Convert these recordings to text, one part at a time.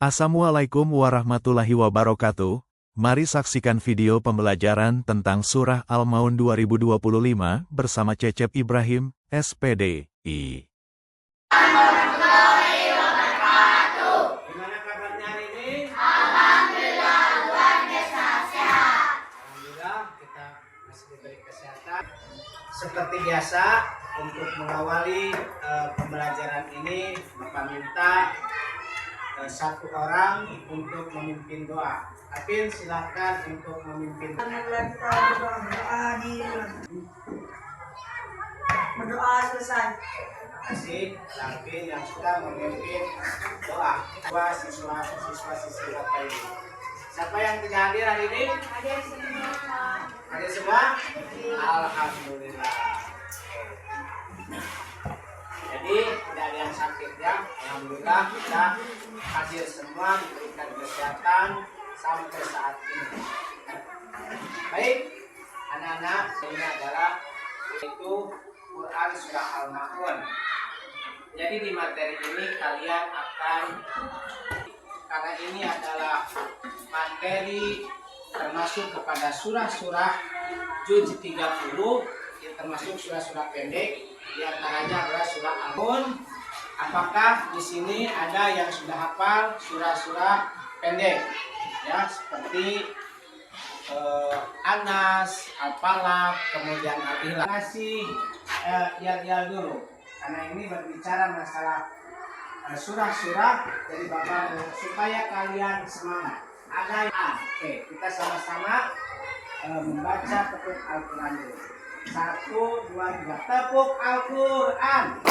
Assalamualaikum warahmatullahi wabarakatuh. Mari saksikan video pembelajaran tentang Surah Al-Maun 2025 bersama Cecep Ibrahim, SPDI. Gimana kabarnya hari ini? Alhamdulillah, luar biasa sehat. Alhamdulillah kita masih diberi kesehatan. Seperti biasa untuk mengawali pembelajaran ini, Bapak minta satu orang untuk memimpin doa. Apin silakan untuk memimpin. Berdoa selesai. Terima kasih Apin yang sudah memimpin doa. Dua siswa-siswi Bapak ini. Siapa yang tidak hadir hari ini? Ada semua. Hadir semua? Alhamdulillah. Jadi tidak ada yang sakit ya. Alhamdulillah kita hadir semua, diberikan kesehatan sampai saat ini. Baik, anak-anak, ini adalah yaitu Quran Surah Al-Maun. Jadi di materi ini kalian akan, karena ini adalah materi termasuk kepada surah-surah juz 30, yang termasuk surah-surah pendek. Di antaranya adalah surah Al-Maun. Apakah di sini ada yang sudah hafal surah-surah pendek? Ya, seperti Anas, Al-Falaq, kemudian Al-Ikhlas. Kasih yal dulu, karena ini berbicara masalah surah-surah. Jadi Bapak supaya kalian semangat. Ada yang oke, kita sama-sama membaca tepuk Al-Quran dulu. 1, 2, 3, tepuk Al-Quran.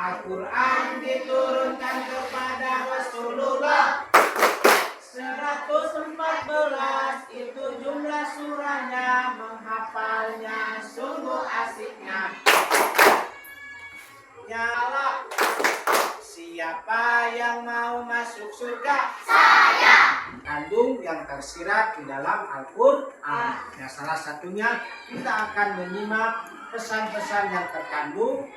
Al-Quran diturunkan kepada Rasulullah 114, itu jumlah surahnya, menghafalnya sungguh asiknya. Nyala, siapa yang mau masuk surga? Saya. Kandung yang tersirat di dalam Al-Quran. Nah, salah satunya kita akan menyimak pesan-pesan yang terkandung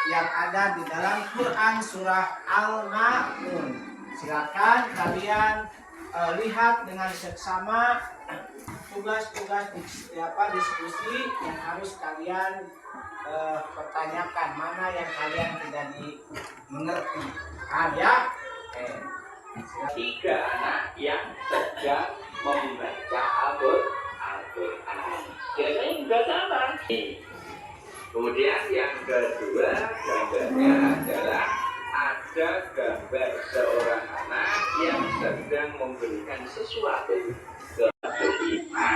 yang ada di dalam Quran Surah Al-Maun. Silakan kalian lihat dengan seksama tugas-tugas diskusi yang harus kalian pertanyakan, mana yang kalian tidak mengerti. Ya? Tiga anak yang sedang membaca Al-Quran. Jadi juga sama. Kemudian yang kedua gambarnya adalah ada gambar seorang anak yang sedang memberikan sesuatu ke iman.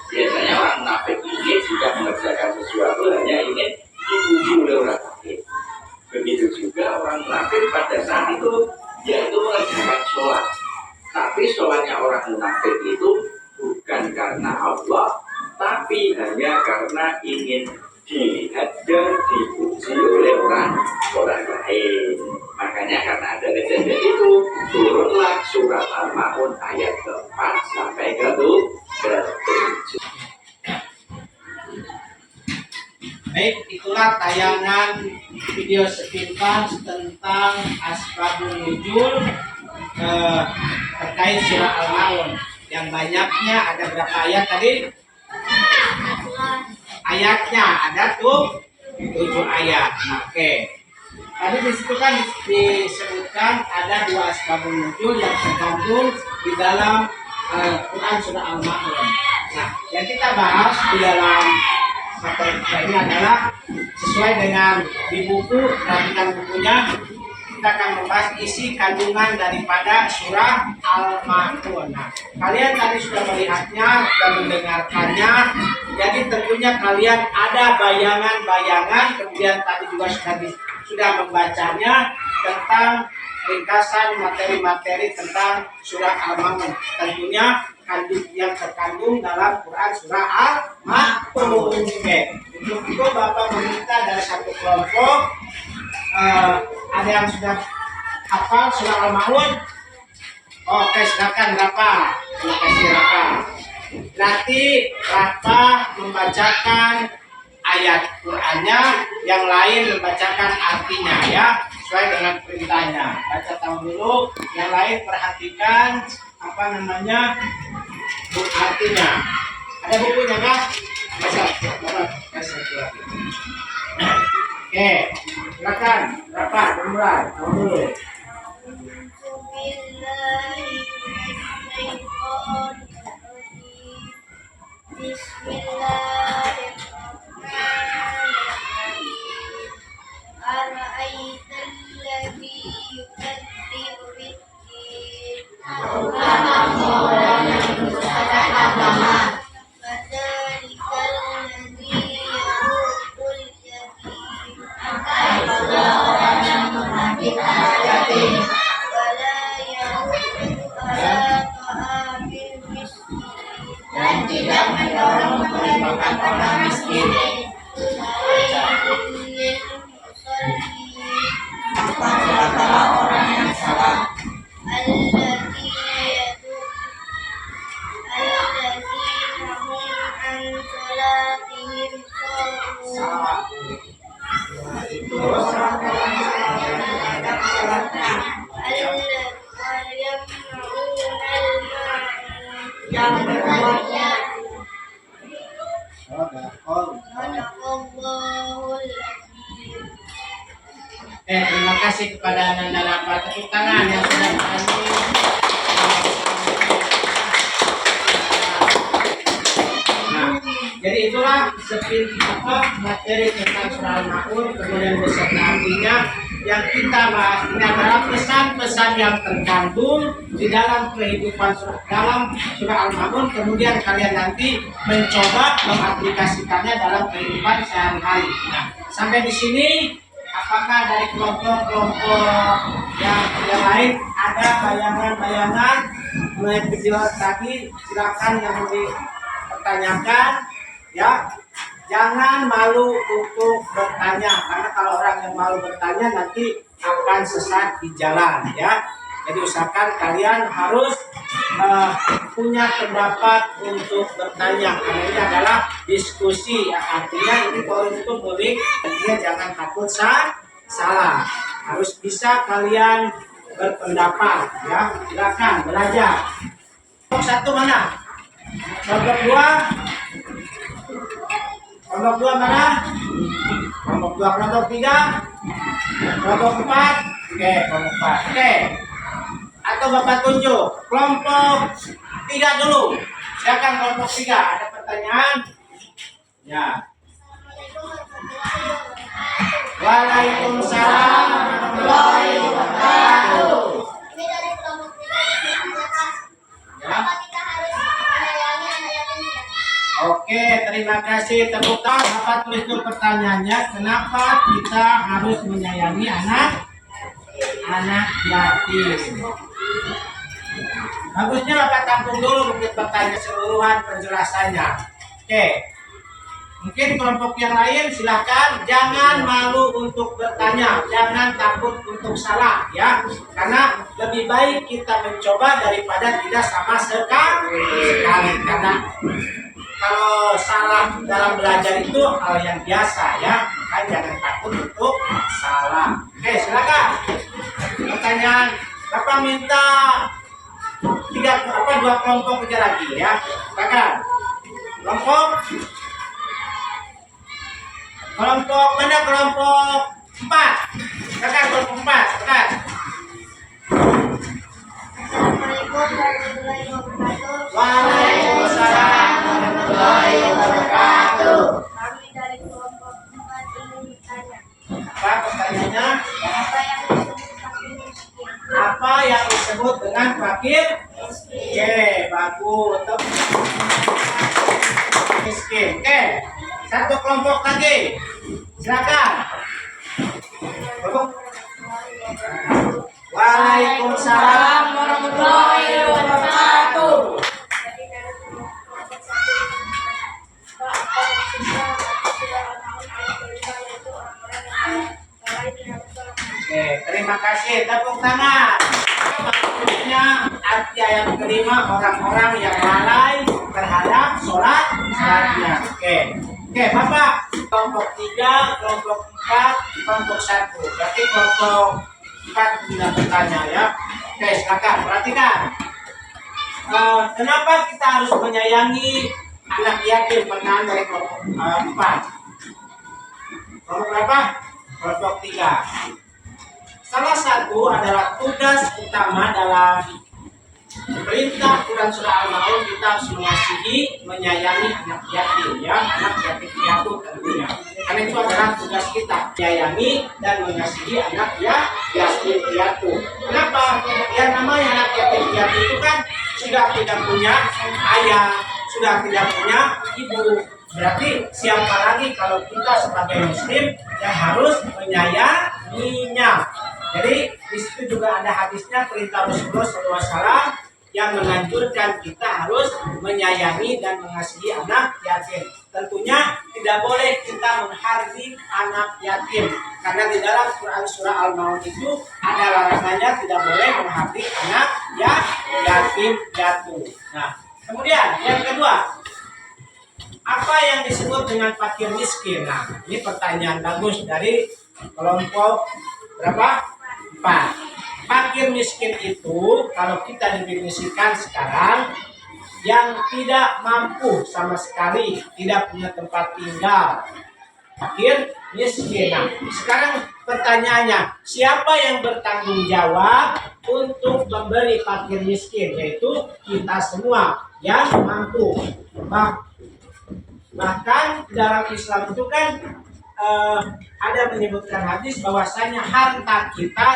Biasanya orang munafik ini jika mengerjakan sesuatu hanya ingin dipuji oleh orang lain. Begitu juga orang munafik pada saat itu yaitu mengerjakan sholat. Tapi sholatnya orang munafik itu bukan karena Allah, tapi hanya karena ingin dilihat dan dipuji oleh orang lain. Makanya karena ada kejadian itu, turunlah surat Al-Maun ayat 4 sampai ke 7. Baik, itulah tayangan video sepintas tentang asbabun nuzul terkait surah Al-Maun. Yang banyaknya ada berapa ayat tadi? Ayatnya ada tuh 7 ayat. Nah, oke. Tadi di situ kan disebutkan ada 2 asbabun nuzul yang terkandung di dalam Quran surah Al-Maun. Nah, yang kita bahas di dalam materi ini adalah sesuai dengan di buku, perhatikan bukunya, kita akan membahas isi kandungan daripada surah Al-Maun. Nah, kalian tadi sudah melihatnya dan mendengarkannya, jadi tentunya kalian ada bayangan-bayangan, kemudian tadi juga sudah membacanya tentang ringkasan materi-materi tentang surah Al-Maun. Tentunya yang terkandung dalam Quran surah Al-Maun. Oke, untuk itu Bapak meminta dari satu kelompok, ada yang sudah hafal surah Al-Maun? Oke, silakan Rafa. Terima kasih Rafa. Berarti Rafa membacakan ayat Qur'annya, yang lain membacakan artinya ya. sesuai dengan perintahnya. Baca tahu dulu, yang lain perhatikan apa namanya artinya. Ada bukunya kah? Oke, silakan. Berapa? Mulai. Tahu dulu. Bismillahirrahmanirrahim. Ara'aital ladzi yukadzibu bid-din. Fadzalikal ladzi yad'ul yatim. Wala yahuddu ala ta'amil miskin. Dan tidak mendorong menghidupkan orang miskin. Adalah orang yang salah. Alladzina hum an salatihim sahun. Terima kasih kepada Nanda Rafa. Tepuk tangan yang sudah berani. Nah, jadi itulah materi tentang surah Al-Maun, kemudian beserta artinya yang kita bahas ini adalah pesan-pesan yang terkandung di dalam kehidupan dalam surah Al-Maun. Kemudian kalian nanti mencoba mengaplikasikannya dalam kehidupan sehari-hari. Nah, sampai di sini. Apakah dari kelompok-kelompok yang lain ada bayangan-bayangan mulai video tadi? Silakan yang mau dipertanyakan, ya. Jangan malu untuk bertanya, karena kalau orang yang malu bertanya nanti akan sesat di jalan, ya. Jadi usahakan kalian harus punya pendapat untuk bertanya, karena ini adalah diskusi, ya. Artinya ini forum itu publik, artinya jangan takut salah, harus bisa kalian berpendapat, ya. Silakan belajar. Kelompok satu mana? Kelompok dua? Kelompok dua mana? Kelompok dua, kelompok tiga? Kelompok empat? Oke, kelompok empat. Oke. Atau Bapak tunjuk kelompok tiga dulu. Silakan kelompok tiga. Ada pertanyaan? Ya. Waalaikumsalam warahmatullahi wabarakatuh. Ini dari kelompok tiga yang ditanyakan, Ya. apa kita harus menyayangi anak yatim piatu? Oke, terima kasih. Tepuk tangan. Bapak tulis dulu pertanyaannya. Kenapa kita harus menyayangi anak yatim? Bagusnya Bapak tampung dulu mungkin pertanyaan keseluruhan penjelasannya. Oke. Mungkin kelompok yang lain silahkan, jangan malu untuk bertanya, jangan takut untuk salah, ya. Karena lebih baik kita mencoba daripada tidak sama sekali. Karena kalau salah dalam belajar itu hal yang biasa, ya. Kan jangan takut untuk salah. Oke, silakan. Pertanyaan, Bapak minta dua kelompok aja lagi, ya. Silakan. Kelompok mana? Kelompok 4. Silakan kelompok 4. Silakan. Assalamualaikum warahmatullahi wabarakatuh. Waalaikumsalam warahmatullahi wabarakatuh. Kami dari kelompok 4 ingin bertanya, Apa pertanyaannya? apa yang disebut fakir miskin? Apa yang disebut dengan fakir? Oke, bagus. Miskin. Oke. Satu kelompok lagi. Silakan. Waalaikumsalam warahmatullahi wabarakatuh. Oke, terima kasih. Tepuk tangan. Maksudnya arti ayat kelima, orang-orang yang lalai terhadap sholatnya. Oke, Bapak. Kelompok 3, kelompok 4 kelompok 1. Berarti kelompok 4 tidak bertanya ya. Oke, silakan perhatikan. Kenapa kita harus menyayangi anak yatim? Pertanyaan dari kelompok 4. Kelompok berapa? Kelompok 3. Salah satu adalah tugas utama dalam perintah Quran surah Al-Maun, kita harus mengasihi, menyayangi anak yatim ya, anak yatim piatu tentunya. Karena itu adalah tugas kita, menyayangi dan mengasihi anak yatim piatu. Kenapa? Yang namanya anak yatim piatu itu kan sudah tidak punya ayah, sudah tidak punya ibu. Berarti siapa lagi kalau kita sebagai muslim yang harus menyayanginya. Jadi di situ juga ada hadisnya, perintah Rasulullah SAW yang menganjurkan kita harus menyayangi dan mengasihi anak yatim. Tentunya tidak boleh kita menghardik anak yatim, karena di dalam Quran surah Al-Maun itu ada larangannya tidak boleh menghardik anak yatim piatu. Nah, kemudian yang kedua, apa yang disebut dengan fakir miskin? Nah, ini pertanyaan bagus dari kelompok berapa? 4. Fakir miskin itu kalau kita definisikan sekarang yang tidak mampu sama sekali, tidak punya tempat tinggal. Fakir miskin. Nah, sekarang pertanyaannya, siapa yang bertanggung jawab untuk memberi fakir miskin? Yaitu kita semua yang mampu. Bahkan dalam Islam itu kan ada menyebutkan hadis bahwasanya harta kita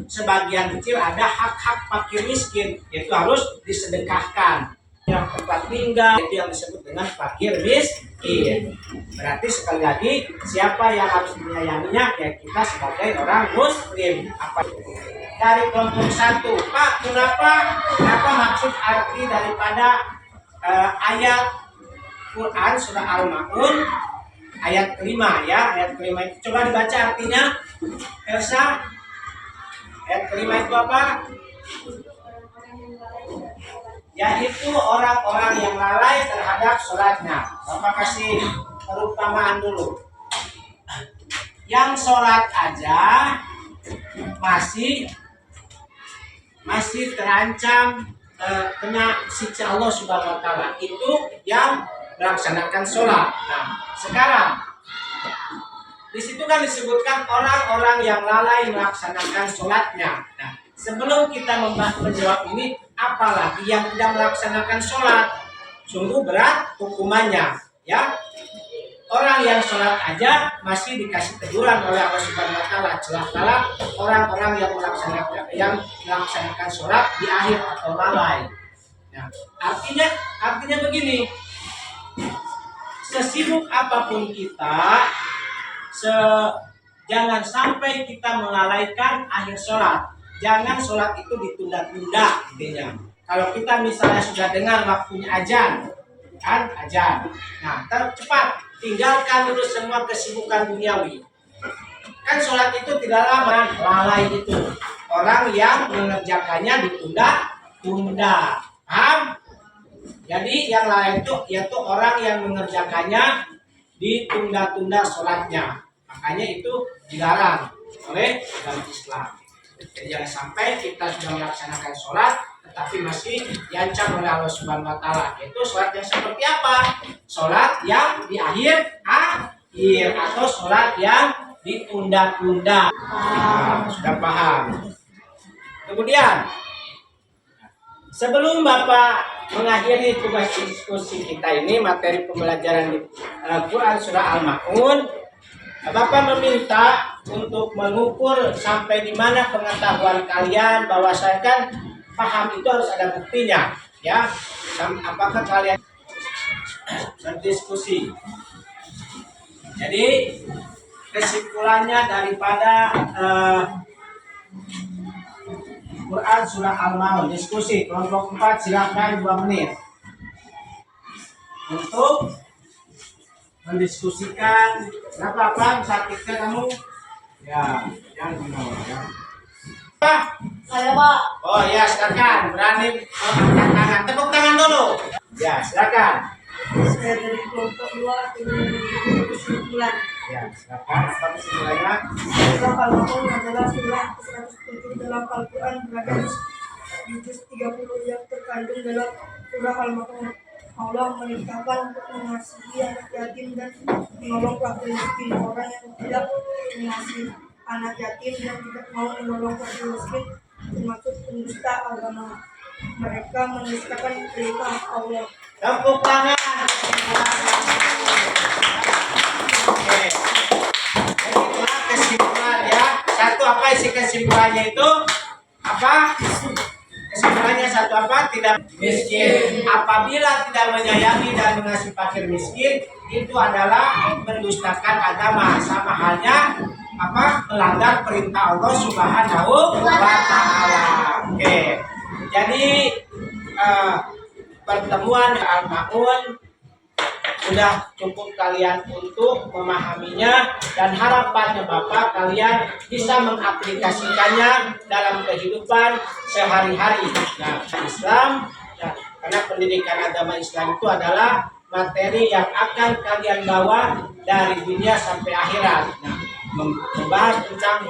sebagian kecil ada hak-hak fakir miskin, yaitu harus disedekahkan. Yang tempat tinggal itu yang disebut dengan fakir miskin. Berarti sekali lagi, siapa yang harus menyayanginya? Ya kita sebagai orang muslim. Dari kelompok 1, Pak, apa maksud arti daripada ayat Quran surah Al-Maun ayat kelima ya, ayat kelima itu coba dibaca artinya, Elsa. Ayat kelima itu apa? Yaitu orang-orang yang lalai terhadap sholatnya. Bapak kasih perumpamaan dulu. Yang sholat aja masih terancam kena siksa Allah Subhanahu wa taala. Itu yang melaksanakan sholat. Nah, sekarang di situ kan disebutkan orang-orang yang lalai melaksanakan sholatnya. Nah, sebelum kita menjawab ini, apalagi yang tidak melaksanakan sholat, sungguh berat hukumannya. Ya, orang yang sholat aja masih dikasih teguran oleh Allah Subhanahu wa taala. Celakalah orang-orang yang melaksanakan sholat di akhir atau lalai. Nah, artinya begini. Sesibuk apapun kita, jangan sampai kita melalaikan akhir sholat. Jangan sholat itu ditunda-tunda, intinya. Kalau kita misalnya sudah dengar waktunya azan, kan azan. Nah, cepat tinggalkan dulu semua kesibukan duniawi. Kan sholat itu tidak lama, lalai itu. Orang yang mengerjakannya ditunda-tunda. Paham? Jadi yang lain itu yaitu orang yang mengerjakannya ditunda-tunda sholatnya. Makanya itu dilarang oleh dalam Islam. Jadi jangan sampai kita sudah melaksanakan sholat tetapi masih diancam oleh Allah Subhanahu wa taala. Yaitu sholat yang seperti apa? Sholat yang di akhir atau sholat yang ditunda-tunda. Nah, sudah paham. Kemudian sebelum Bapak mengakhiri tugas diskusi kita ini, materi pembelajaran di Quran surah Al-Maun, Bapak meminta untuk mengukur sampai di mana pengetahuan kalian, bahwasanya paham itu harus ada buktinya, ya. Apakah kalian berdiskusi? Jadi kesimpulannya daripada Quran surah Al-Maun, diskusi kelompok 4, silakan 2 menit untuk mendiskusikan. Berapa apa sakitnya kamu? Ya, yang benar ya. Pak, Saya Pak. oh ya silakan, berani angkat tangan, tepuk tangan dulu. Ya silakan. Saya dari kelompok 2 dengan kesimpulan. Ya, silakan. Apa kesimpulannya? Surah Al-Maun adalah surah ke-107 dalam Al-Quran, berada di juz 30 yang terkandung dalam surah Al-Maun. Allah memerintahkan untuk mengasihi anak yatim dan menolong fakir miskin. Orang yang tidak mengasihi anak yatim dan tidak mau menolong fakir miskin termasuk pendusta agama. Mereka menistakan perintah Allah. Tepuk tangan. Oke. Jadi itulah kesimpulan ya. Satu, apa isi kesimpulannya itu? Apa? Kesimpulannya satu, apa? Tidak miskin. Apabila tidak menyayangi dan mengasihi fakir miskin, itu adalah mendustakan agama. Sama halnya apa? Melanggar perintah Allah Subhanahu wa Ta'ala. Oke. Jadi pertemuan Al-Maun sudah cukup kalian untuk memahaminya, dan harapannya Bapak kalian bisa mengaplikasikannya dalam kehidupan sehari-hari. Nah, Islam, nah, karena pendidikan agama Islam itu adalah materi yang akan kalian bawa dari dunia sampai akhirat. Nah, membahas tentang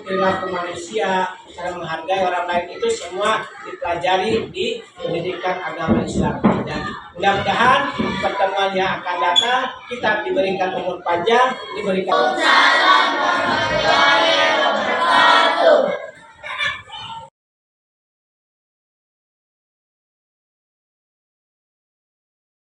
perilaku manusia, cara menghargai orang lain, itu semua dipelajari di pendidikan agama Islam. Dan mudah-mudahan pertemuan yang akan datang kita diberikan umur panjang, diberikan